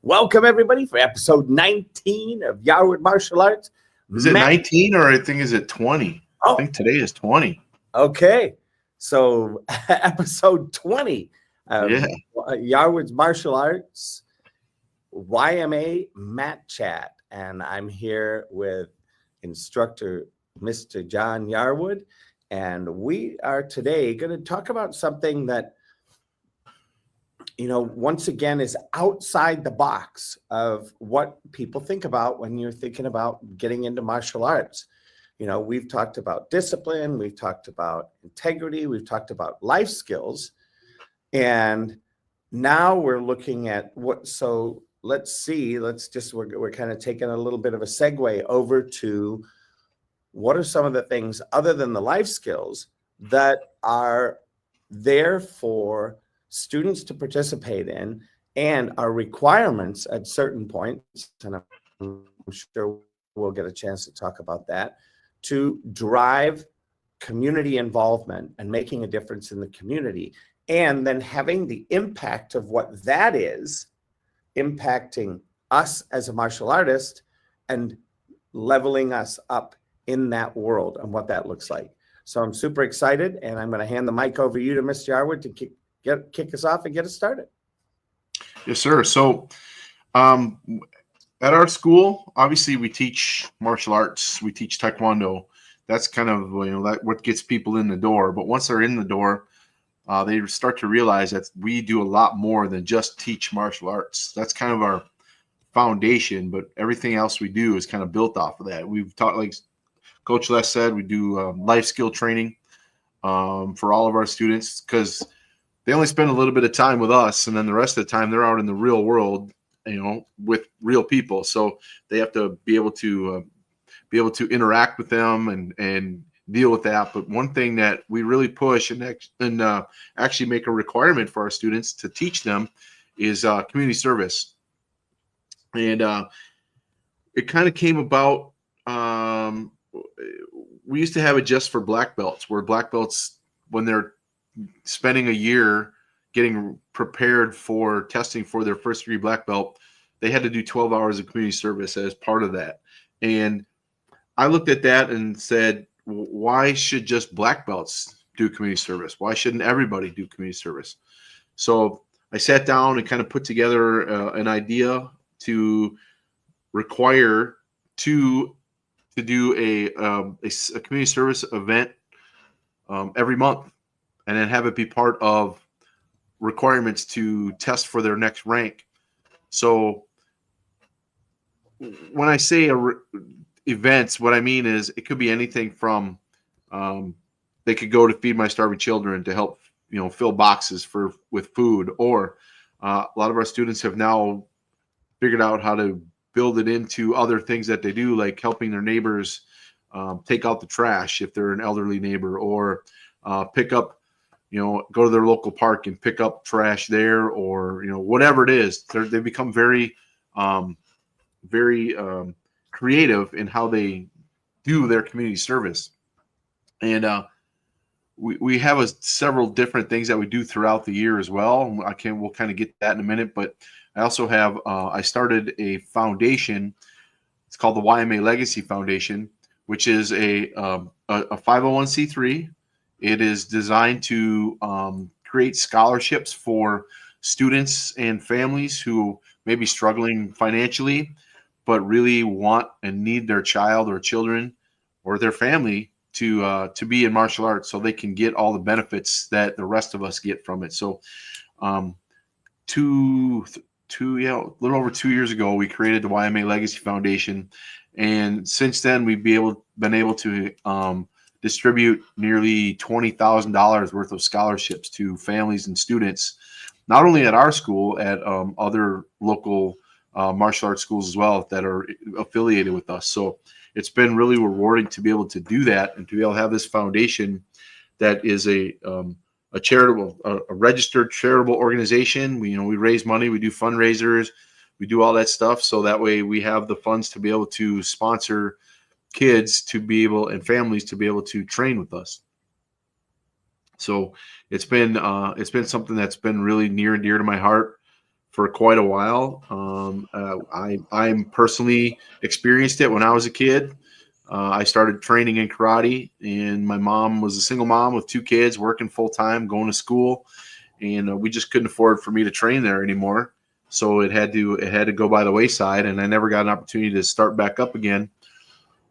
Welcome, everybody, for episode 19 of Yarwood Martial Arts. Is it 19 or I think is it 20? Oh. I think today is 20. Okay, so episode 20 of Yeah. Yarwood's Martial Arts YMA Chat. And I'm here with instructor Mr. John Yarwood. And we are today going to talk about something that, once again, is outside the box of what people think about when you're thinking about getting into martial arts. We've talked about discipline, we've talked about integrity, we've talked about life skills, and now we're looking at what. So we're kind of taking a little bit of a segue over to what are some of the things other than the life skills that are there for students to participate in and are requirements at certain points, and I'm sure we'll get a chance to talk about that, to drive community involvement and making a difference in the community, and then having the impact of what that is impacting us as a martial artist and leveling us up in that world and what that looks like. So I'm super excited, and I'm going to hand the mic over to you to Mr. Yarwood to kick us off and get us started. Yes, sir. So at our school, obviously we teach martial arts, we teach Taekwondo. That's kind of, that what gets people in the door. But once they're in the door, they start to realize that we do a lot more than just teach martial arts. That's kind of our foundation, but everything else we do is kind of built off of that. We've taught, like Coach Les said, we do life skill training for all of our students, because they only spend a little bit of time with us, and then the rest of the time they're out in the real world, with real people. So they have to be able to interact with them and deal with that. But one thing that we really push and actually make a requirement for our students to teach them is community service. And it kind of came about. We used to have it just for black belts, where black belts, when they're spending a year getting prepared for testing for their first degree black belt, they had to do 12 hours of community service as part of that. And I looked at that and said, why should just black belts do community service? Why shouldn't everybody do community service? So I sat down and kind of put together an idea to require to do a community service event every month, and then have it be part of requirements to test for their next rank. So when I say events, what I mean is it could be anything from they could go to Feed My Starving Children to help fill boxes with food, or a lot of our students have now figured out how to build it into other things that they do, like helping their neighbors take out the trash if they're an elderly neighbor, or pick up, go to their local park and pick up trash there, or whatever it is. They become very creative in how they do their community service. And we have several different things that we do throughout the year as well. We'll kind of get to that in a minute, but I also have I started a foundation. It's called the YMA Legacy Foundation, which is a 501c3. It is designed to create scholarships for students and families who may be struggling financially, but really want and need their child or children or their family to be in martial arts, so they can get all the benefits that the rest of us get from it. So, a little over 2 years ago, we created the YMA Legacy Foundation, and since then we've been able to distribute nearly $20,000 worth of scholarships to families and students, not only at our school, at other local martial arts schools as well that are affiliated with us. So it's been really rewarding to be able to do that, and to be able to have this foundation that is a registered charitable organization. We raise money, we do fundraisers, we do all that stuff, so that way we have the funds to be able to sponsor kids and families to be able to train with us. So it's been something that's been really near and dear to my heart for quite a while. I personally experienced it when I was a kid. I started training in karate, and my mom was a single mom with 2 kids, working full time, going to school, and we just couldn't afford for me to train there anymore. So it had to go by the wayside, and I never got an opportunity to start back up again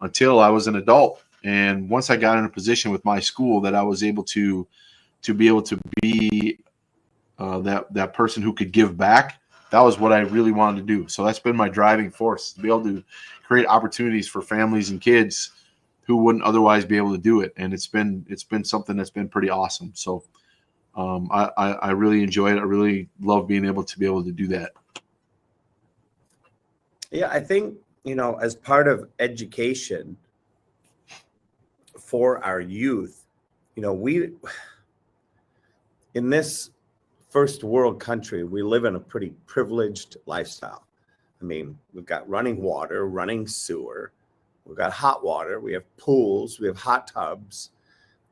until I was an adult. And once I got in a position with my school that I was able to be able to be that person who could give back, that was what I really wanted to do. So that's been my driving force, to be able to create opportunities for families and kids who wouldn't otherwise be able to do it. And it's been something that's been pretty awesome. So I really enjoy it. I really love being able to do that. Yeah, I think, as part of education for our youth, we, in this first world country, we live in a pretty privileged lifestyle. I mean, we've got running water, running sewer, we've got hot water, we have pools, we have hot tubs,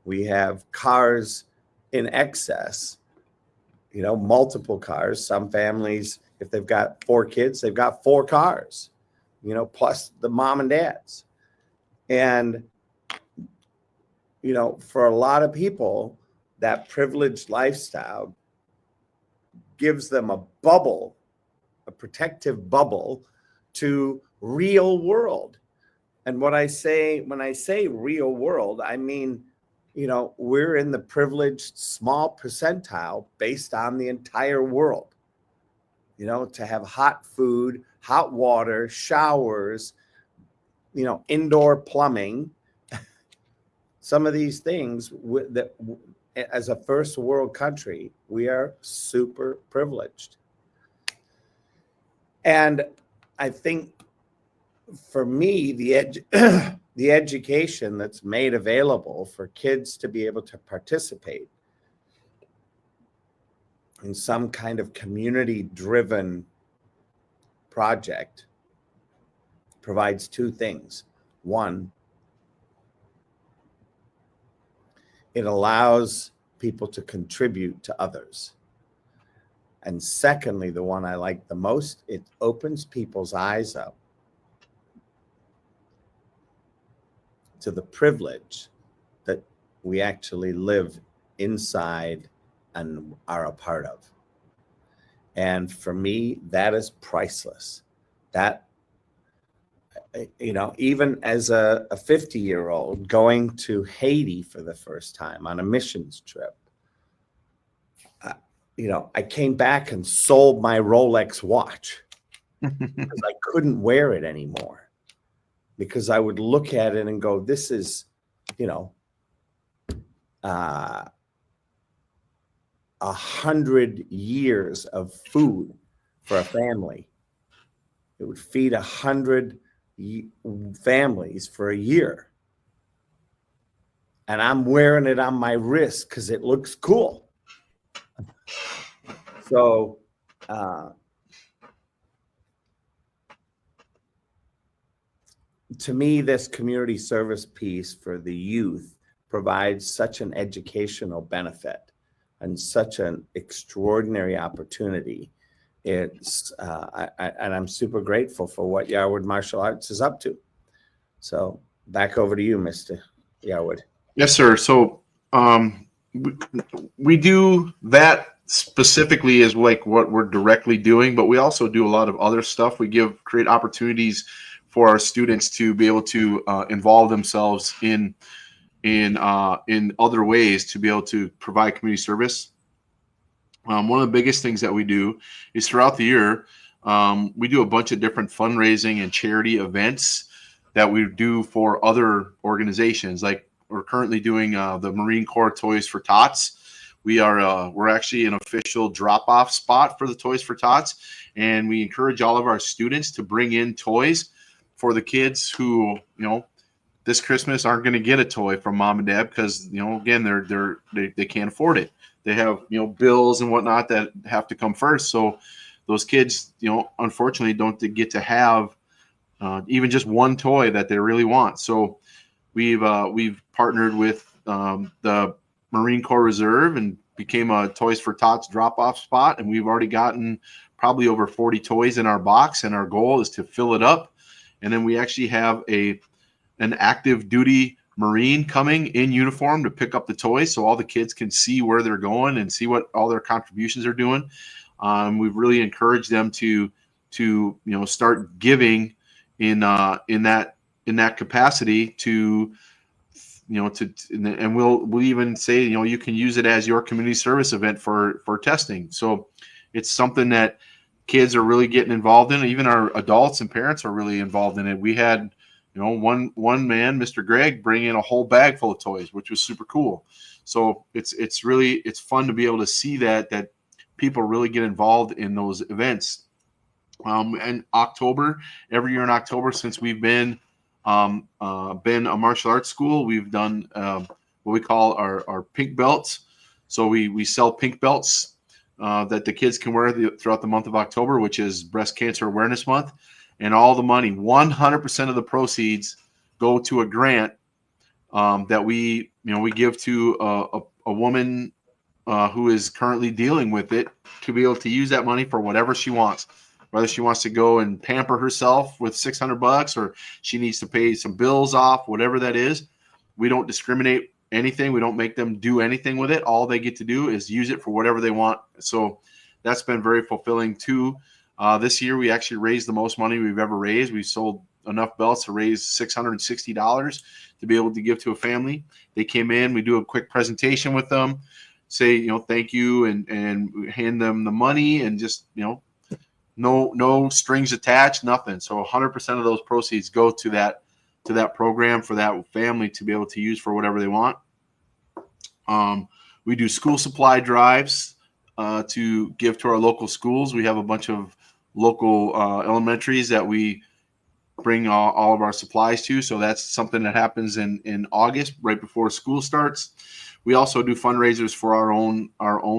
we have cars in excess, multiple cars. Some families, if they've got 4 kids, they've got 4 cars, plus the mom and dads. And, for a lot of people, that privileged lifestyle gives them a bubble, a protective bubble to real world. And when I say real world, I mean, we're in the privileged small percentile based on the entire world. To have hot food, hot water, showers, indoor plumbing, some of these things that as a first world country, we are super privileged. And I think for me, the education that's made available for kids to be able to participate in some kind of community-driven project provides 2 things. One, it allows people to contribute to others. And secondly, the one I like the most, it opens people's eyes up to the privilege that we actually live inside and are a part of. And for me, that is priceless. That, even as a 50-year-old going to Haiti for the first time on a missions trip, I came back and sold my Rolex watch because I couldn't wear it anymore, because I would look at it and go, this is, 100 years of food for a family. It would feed 100 families for a year. And I'm wearing it on my wrist because it looks cool. So, to me, this community service piece for the youth provides such an educational benefit and such an extraordinary opportunity. It's and I'm super grateful for what Yarwood Martial Arts is up to. So back over to you, Mr. Yarwood. Yes, sir. So we do that specifically as like what we're directly doing, but we also do a lot of other stuff. We create opportunities for our students to be able to involve themselves in other ways to be able to provide community service. One of the biggest things that we do is throughout the year, we do a bunch of different fundraising and charity events that we do for other organizations. Like we're currently doing the Marine Corps Toys for Tots. We're actually an official drop-off spot for the Toys for Tots, and we encourage all of our students to bring in toys for the kids who, this Christmas aren't going to get a toy from mom and dad because, again, they can't afford it. They have, bills and whatnot that have to come first. So those kids, unfortunately don't get to have even just one toy that they really want. So we've partnered with the Marine Corps Reserve and became a Toys for Tots drop-off spot. And we've already gotten probably over 40 toys in our box, and our goal is to fill it up. And then we actually have an active duty Marine coming in uniform to pick up the toys, so all the kids can see where they're going and see what all their contributions are doing. We've really encouraged them to start giving in that capacity to and we'll even say, you can use it as your community service event for testing. So it's something that kids are really getting involved in. Even our adults and parents are really involved in it. We had, one man, Mr. Greg, bring in a whole bag full of toys, which was super cool. So it's fun to be able to see that people really get involved in those events. And every year in October, since we've been a martial arts school, we've done what we call our pink belts. So we sell pink belts that the kids can wear throughout the month of October, which is Breast Cancer Awareness Month. And all the money, 100% of the proceeds, go to a grant that we give to a woman who is currently dealing with it, to be able to use that money for whatever she wants. Whether she wants to go and pamper herself with $600, or she needs to pay some bills off, whatever that is. We don't discriminate anything. We don't make them do anything with it. All they get to do is use it for whatever they want. So that's been very fulfilling too. This year, we actually raised the most money we've ever raised. We sold enough belts to raise $660 to be able to give to a family. They came in, we do a quick presentation with them, say, thank you, and hand them the money, and just, no strings attached, nothing. So 100% of those proceeds go to that program for that family to be able to use for whatever they want. We do school supply drives to give to our local schools. We have a bunch of local elementaries that we bring all of our supplies to. So that's something that happens in August, right before school starts. We also do fundraisers for our own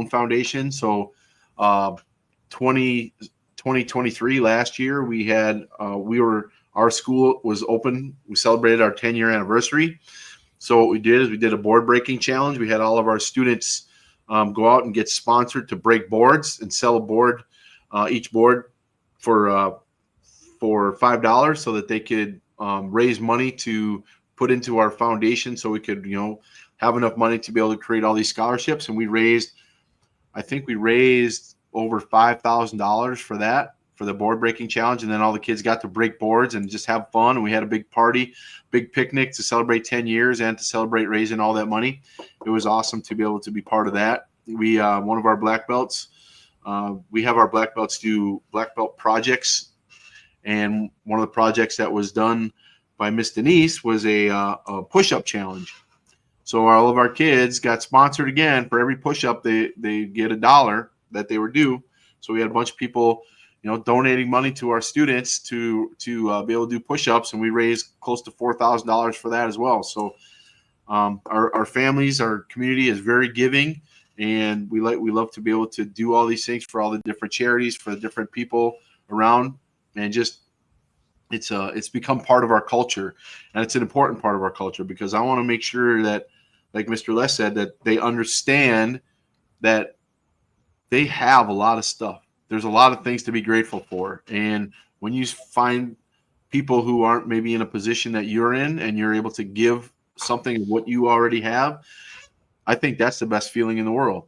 foundation. So 2023, last year, we had our school was open. We celebrated our 10-year anniversary. So what we did is we did a board breaking challenge. We had all of our students go out and get sponsored to break boards and sell a board, each board for $5, so that they could raise money to put into our foundation, so we could have enough money to be able to create all these scholarships. And I think we raised over $5,000 for the board breaking challenge. And then all the kids got to break boards and just have fun. And we had a big party, big picnic to celebrate 10 years and to celebrate raising all that money. It was awesome to be able to be part of that. We, one of our black belts, we have our black belts do black belt projects. And one of the projects that was done by Miss Denise was a push-up challenge. So all of our kids got sponsored again. For every push-up, they get $1 that they were due. So we had a bunch of people, donating money to our students to be able to do push-ups, and we raised close to $4,000 for that as well. So our families, our community is very giving, and we love to be able to do all these things for all the different charities, for the different people around, and just it's become part of our culture, and it's an important part of our culture, because I want to make sure that, like Mr. Les said, that they understand that they have a lot of stuff. There's a lot of things to be grateful for. And when you find people who aren't maybe in a position that you're in, and you're able to give something of what you already have, I think that's the best feeling in the world,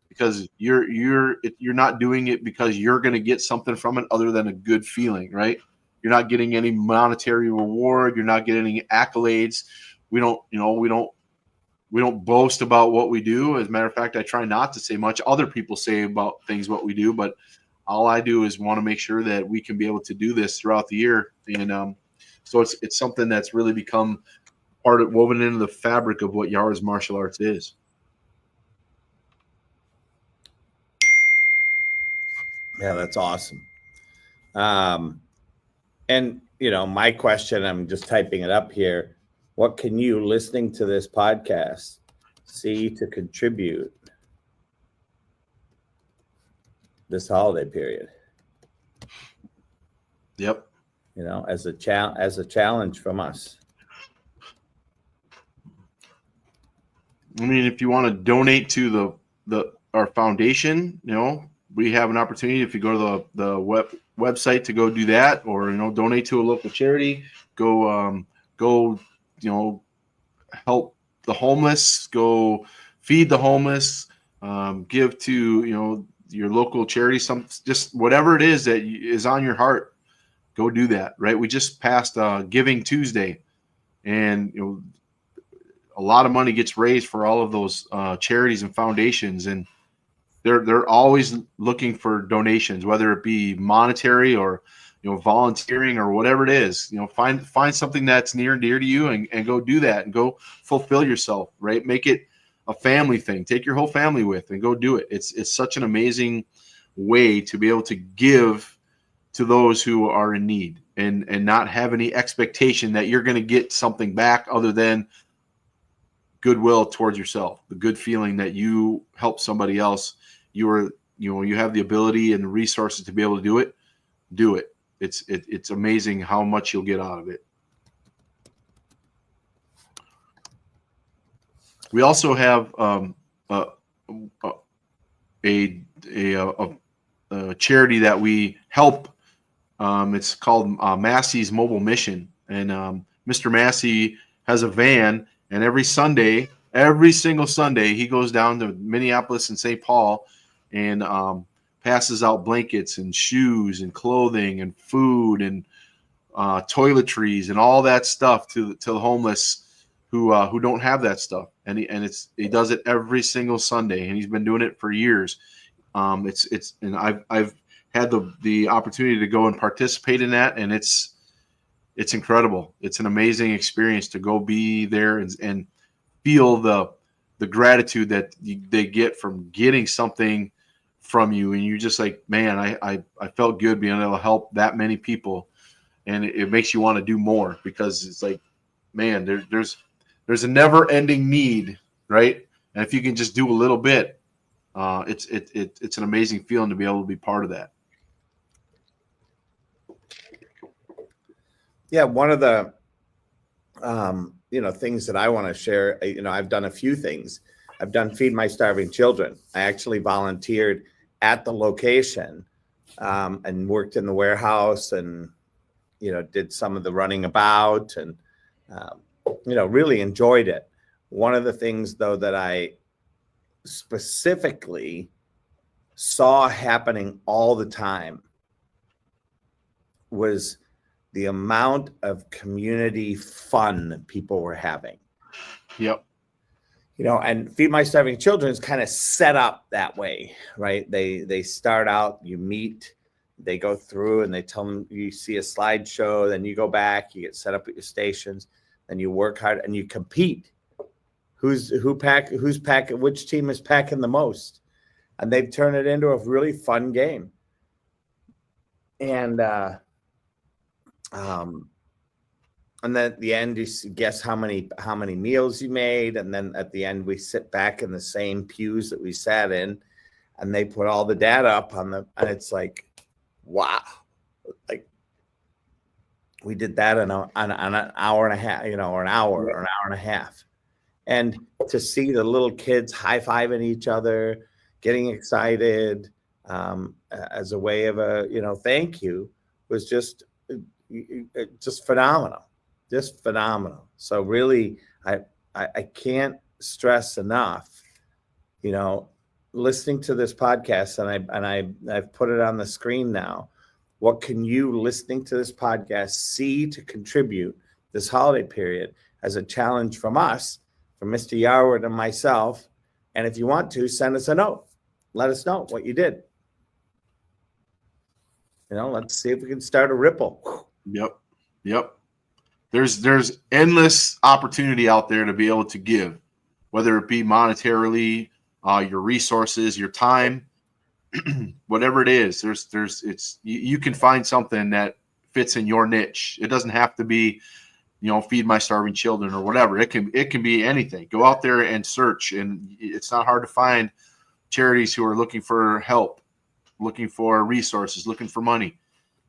because you're not doing it because you're going to get something from it other than a good feeling, right? You're not getting any monetary reward. You're not getting any accolades. We don't boast about what we do. As a matter of fact, I try not to say much. Other people say about things, what we do, but all I do is want to make sure that we can be able to do this throughout the year. And so it's something that's really become woven into the fabric of what Yara's martial arts is. Yeah, that's awesome. And my question, I'm just typing it up here. What can you, listening to this podcast, see to contribute this holiday period? Yep. As a challenge from us. I mean, if you want to donate to our foundation, we have an opportunity, if you go to the website, to go do that, or donate to a local charity, go help the homeless, go feed the homeless, give to your local charity, just whatever it is that is on your heart, go do that. Right? We just passed Giving Tuesday, and a lot of money gets raised for all of those charities and foundations, and they're always looking for donations, whether it be monetary or volunteering or whatever it is. Find something that's near and dear to you, and go do that, and go fulfill yourself. Right? Make it a family thing. Take your whole family with and go do it. It's such an amazing way to be able to give to those who are in need, and not have any expectation that you're going to get something back other than goodwill towards yourself, the good feeling that you help somebody else. You have the ability and the resources to be able to do it. Do it. It's amazing how much you'll get out of it. We also have a charity that we help. It's called Massey's Mobile Mission, and Mr. Massey has a van, and every single Sunday, he goes down to Minneapolis and St. Paul, and passes out blankets and shoes and clothing and food and toiletries and all that stuff to the homeless who don't have that stuff. And he does it every single Sunday, and he's been doing it for years. And I've had the opportunity to go and participate in that, and it's incredible. It's an amazing experience to go be there and feel the gratitude that they get from getting something from you, and you're just like, man, I felt good being able to help that many people, and it makes you want to do more, because it's like, man, there's a never-ending need, right? And if you can just do a little bit, it's an amazing feeling to be able to be part of that. Yeah, one of the things that I want to share, I've done a few things. I've done Feed My Starving Children. I actually volunteered at the location and worked in the warehouse, and did some of the running about, and really enjoyed it. One of the things, though, that I specifically saw happening all the time was the amount of community fun people were having. Yep. And Feed My Starving Children is kind of set up that way, right? They start out, you meet, they go through, and they tell them, you see a slideshow, then you go back, you get set up at your stations, then you work hard and you compete. Which team is packing the most? And they've turned it into a really fun game. And then at the end, you guess how many meals you made, and then at the end, we sit back in the same pews that we sat in, and they put all the data up and it's like, wow, like we did that on an hour and a half, or an hour and a half, and to see the little kids high-fiving each other, getting excited as a way of a thank you, was just phenomenal. Just phenomenal. So really, I can't stress enough, listening to this podcast, and I've put it on the screen now. What can you, listening to this podcast, see to contribute this holiday period as a challenge from us, from Mr. Yarwood and myself? And if you want to, send us a note. Let us know what you did. Let's see if we can start a ripple. Yep. There's endless opportunity out there to be able to give, whether it be monetarily, your resources, your time, whatever it is. You can find something that fits in your niche. It doesn't have to be, Feed My Starving Children or whatever. It can be anything. Go out there and search, and it's not hard to find charities who are looking for help, looking for resources, looking for money.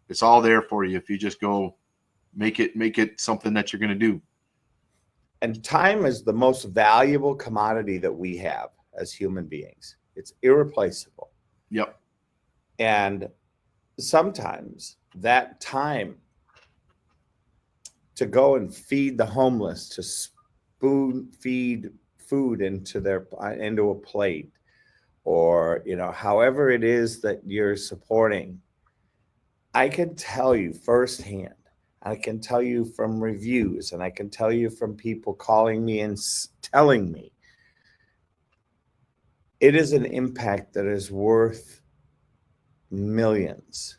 It's all there for you if you just go make it something that you're going to do. And time is the most valuable commodity that we have as human beings. It's irreplaceable. Yep. And sometimes that time to go and feed the homeless, to spoon feed food into a plate, or however it is that you're supporting, I can tell you firsthand, I can tell you from reviews, and I can tell you from people calling me and telling me, it is an impact that is worth millions.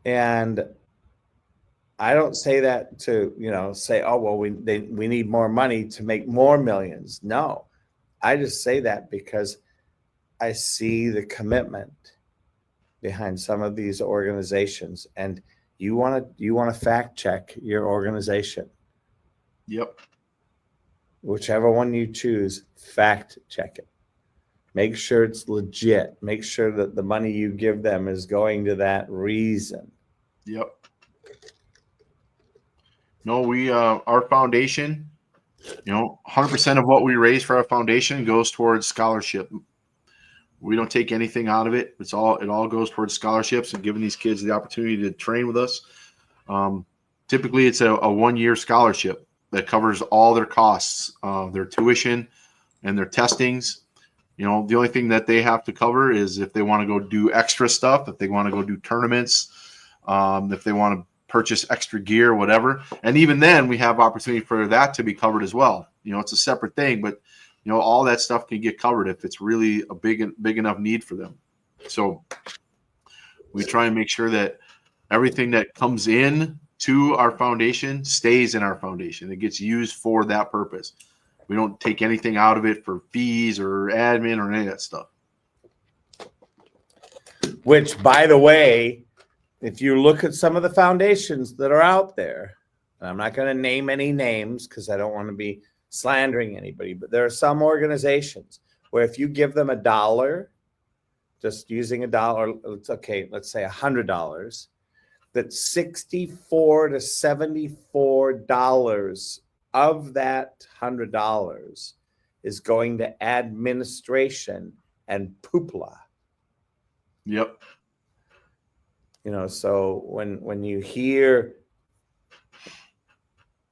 And I don't say that to, say, oh, well, we need more money to make more millions. No, I just say that because I see the commitment behind some of these organizations, and you want to fact check your organization. Yep. Whichever one you choose, fact check it. Make sure it's legit. Make sure that the money you give them is going to that reason. Yep. No, we our foundation, 100% of what we raise for our foundation goes towards scholarship. We don't take anything out of it. It all goes towards scholarships and giving these kids the opportunity to train with us. Typically, it's a 1-year scholarship that covers all their costs, their tuition and their testings. The only thing that they have to cover is if they want to go do extra stuff, if they want to go do tournaments, if they want to purchase extra gear, whatever. And even then, we have opportunity for that to be covered as well. It's a separate thing, but all that stuff can get covered if it's really a big enough need for them. So we try and make sure that everything that comes in to our foundation stays in our foundation. It gets used for that purpose. We don't take anything out of it for fees or admin or any of that stuff. Which, by the way, if you look at some of the foundations that are out there, and I'm not going to name any names because I don't want to be slandering anybody, but there are some organizations where if you give them $1, just using $1, it's okay, let's say $100, that $64 to $74 of that $100 is going to administration and poopla. Yep. So when you hear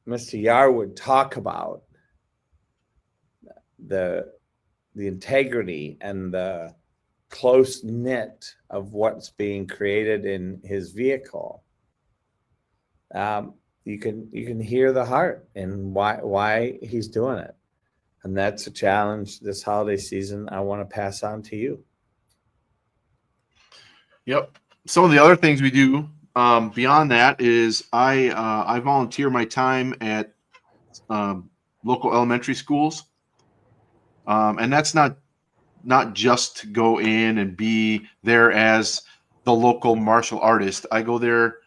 Mr. Yarwood talk about the integrity and the close knit of what's being created in his vehicle, you can hear the heart and why he's doing it. And that's a challenge this holiday season I want to pass on to you. Yep. Some of the other things we do beyond that is I volunteer my time at local elementary schools, and that's not just to go in and be there as the local martial artist. I go there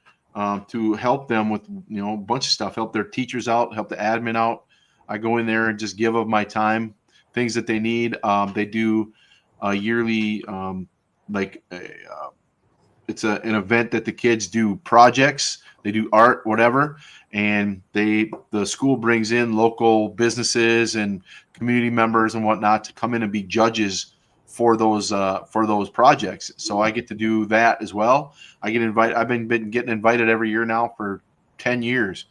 to help them with a bunch of stuff, help their teachers out, help the admin out. I go in there and just give of my time, things that they need. They do a yearly it's an event that the kids do projects, they do art, whatever, and the school brings in local businesses and community members and whatnot to come in and be judges for those projects. So I get to do that as well. I get invited. I've been getting invited every year now for 10 years.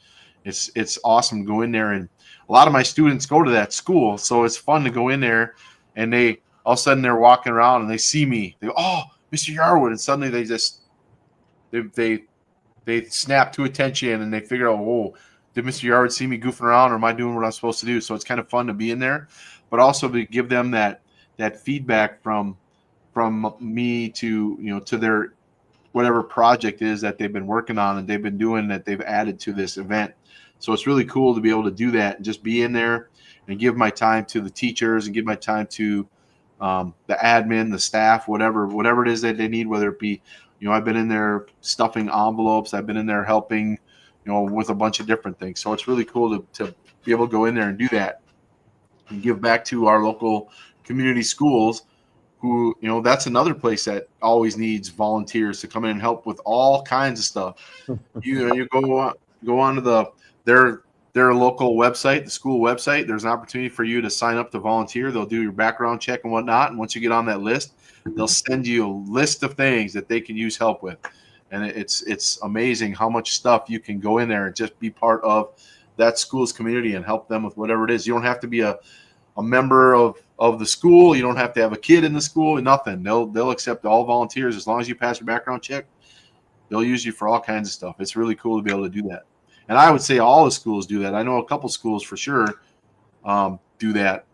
It's awesome to go in there, and a lot of my students go to that school, so it's fun to go in there, and they all of a sudden they're walking around and they see me. They go, "Oh, Mr. Yarwood," and suddenly they snap to attention and they figure out, "Oh, did Mr. Yarwood see me goofing around, or am I doing what I'm supposed to do?" So it's kind of fun to be in there, but also to give them that feedback from me to to their whatever project is that they've been working on and they've been doing that they've added to this event. So it's really cool to be able to do that and just be in there and give my time to the teachers and give my time to the admin, the staff, whatever it is that they need, whether it be, I've been in there stuffing envelopes, I've been in there helping, with a bunch of different things. So it's really cool to be able to go in there and do that and give back to our local community schools who, that's another place that always needs volunteers to come in and help with all kinds of stuff. You go onto their their local website, the school website, there's an opportunity for you to sign up to volunteer. They'll do your background check and whatnot. And once you get on that list, they'll send you a list of things that they can use help with. And it's amazing how much stuff you can go in there and just be part of that school's community and help them with whatever it is. You don't have to be a member of the school. You don't have to have a kid in the school, nothing. They'll accept all volunteers as long as you pass your background check. They'll use you for all kinds of stuff. It's really cool to be able to do that. And I would say all the schools do that. I know a couple schools for sure do that.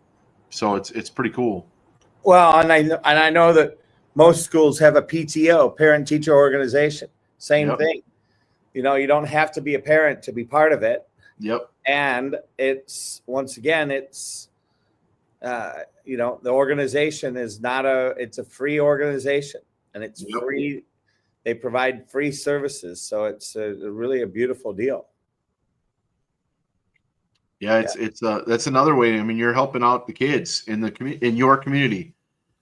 So it's pretty cool. Well, and I know that most schools have a PTO, parent teacher organization. Same thing. You know, you don't have to be a parent to be part of it. Yep. And it's, once again, it's, you know, the organization is it's a free organization, and it's free. They provide free services. So it's really a beautiful deal. Yeah, that's another way. I mean, you're helping out the kids in your community,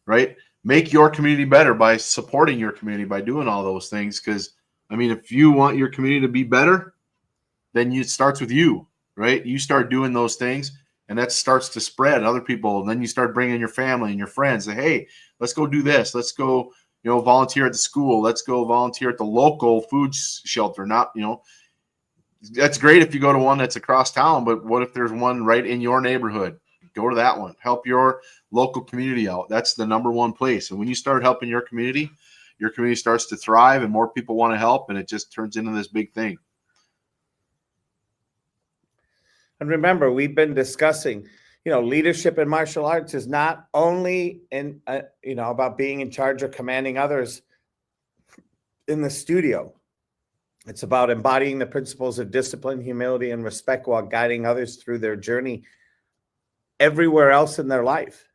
right? Make your community better by supporting your community, by doing all those things. Because I mean, if you want your community to be better, then it starts with you, right? You start doing those things, and that starts to spread other people. And then you start bringing your family and your friends. Say, hey, let's go do this. Let's go, volunteer at the school. Let's go volunteer at the local food shelter. Not, that's great if you go to one that's across town, but what if there's one right in your neighborhood? Go to that one. Help your local community out. That's the number one place. And when you start helping your community starts to thrive, and more people want to help, and it just turns into this big thing. And remember, we've been discussing, leadership in martial arts is not only about being in charge or commanding others in the studio. It's about embodying the principles of discipline, humility, and respect while guiding others through their journey everywhere else in their life.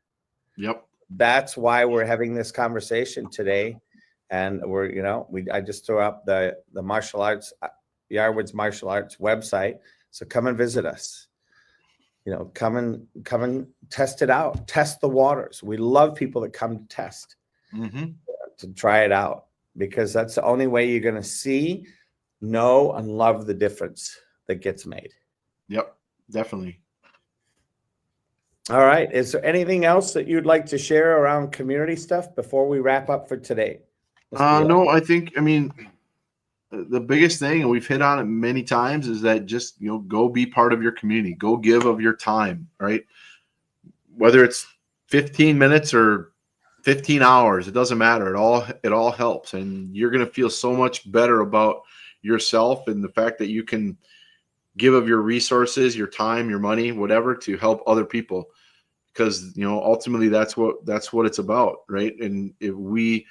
Yep. That's why we're having this conversation today. And I just threw up the martial arts, Yarwood's martial arts website. So come and visit us. Come and test it out. Test the waters. We love people that come to test, to try it out, because that's the only way you're going to see, know, and love the difference that gets made. Yep, definitely. All right. Is there anything else that you'd like to share around community stuff before we wrap up for today? No, I mean, the biggest thing, and we've hit on it many times, is that just, go be part of your community, go give of your time, right? Whether it's 15 minutes or 15 hours, it doesn't matter. It all helps. And you're going to feel so much better about yourself and the fact that you can give of your resources, your time, your money, whatever, to help other people. Because, ultimately that's what it's about, right? And if we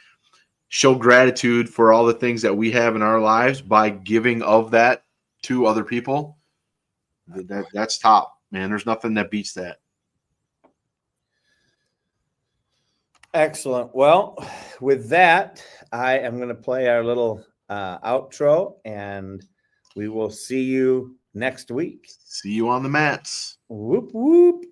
show gratitude for all the things that we have in our lives by giving of that to other people, that's top, man. There's nothing that beats that. Excellent. Well, with that, I am going to play our little outro, and we will see you next week. See you on the mats. Whoop, whoop.